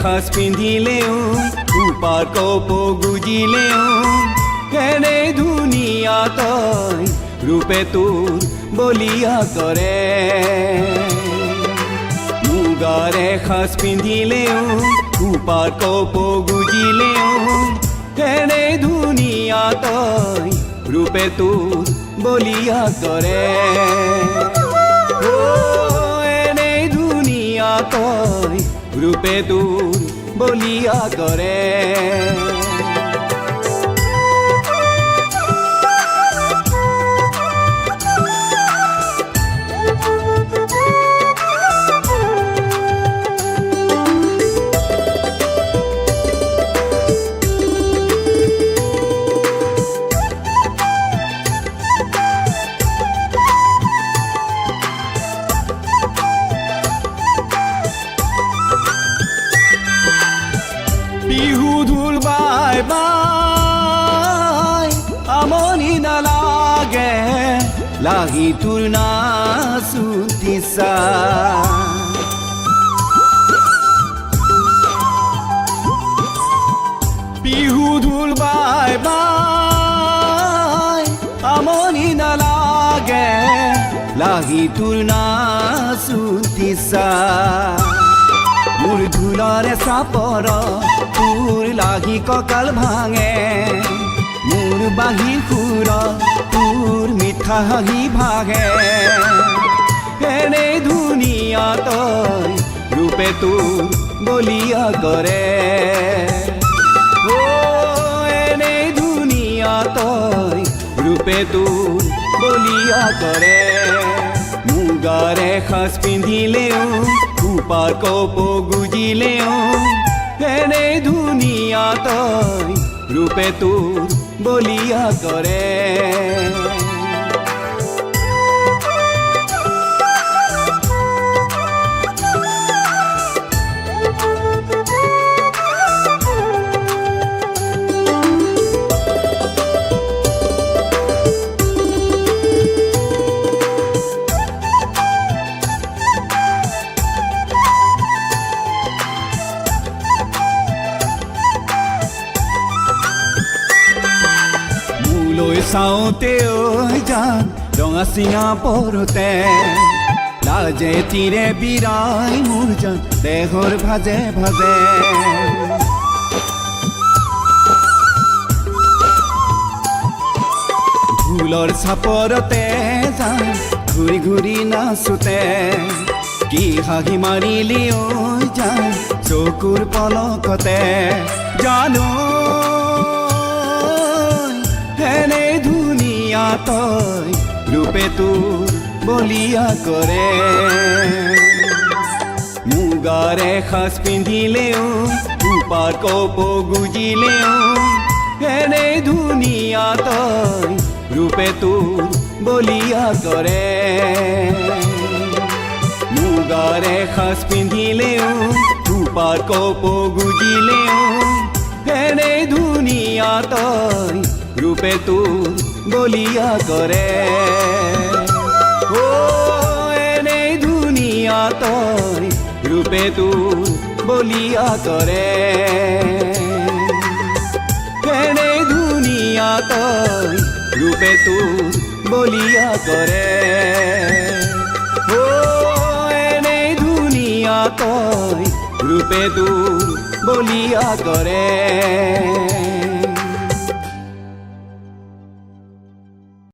সাজ পিন্ধিলেও উপাৰ কপ গুজিলেও এনে ধুনীয়া তই ৰূপে তোৰ বলিয়া কৰে মুগাৰে সাজ পিন্ধিলেও উপাৰ কপ গুজিলেও এনে ধুনীয়া তই ৰূপে তোৰ বলিয়া কৰে এনে ধুনীয়া তই ৰূপে তোৰ বলিয়া কৰে বিহু ঢোল বাই বাই আমনি নালাগে লাগি তোৰ নাচুতিছা বিহু ঢোল বাই বাই আমনি নালাগে লাগি তোৰ নাচুতিছা মোৰ ঢোলৰে চাপৰ তোৰ লাগি কঁকাল ভাঙে মোৰ বাঁহী সুৰ তোৰ মিঠা হাঁহি ভাঙে এনে ধুনীয়া তই ৰূপে তোৰ বলিয়া কৰে এনে ধুনীয়া তই ৰূপে তোৰ বলিয়া কৰে মুগাৰে সাজ পিন্ধিলেও উপাৰ কপ গুজিলেও এনে ধুনীয়া তই ৰূপে তোৰ বলিয়া কৰে চাওঁতে ঐ যান ৰঙা চিঙা পৰোতে লাজে তীৰে বিৰাই মোৰ জান দেহৰ ভাজে ভাজে ঢোলৰ চাপৰতে যান ঘূৰি ঘূৰি নাচোতে কি হাঁহি মাৰিলি ঐ যান চকুৰ পলকতে জানো এনে ধুনীয়া তই ৰূপে তোৰ বলিয়া কৰে মুগাৰে সাজ পিন্ধিলেও উপাৰ কপ গুজিলেও এনে ধুনীয়া তই ৰূপে তোৰ বলিয়া কৰে মুগাৰে সাজ পিন্ধিলেও উপাৰ কপ গুজিলেও এনে ধুনীয়া তই ৰূপে তোৰ বলিয়া কৰে এনে ধুনীয়া তই ৰূপে তোৰ বলিয়া কৰে এনে ধুনীয়া তই ৰূপে তোৰ বলিয়া কৰে এনে ধুনীয়া তই ৰূপে তোৰ বলিয়া কৰে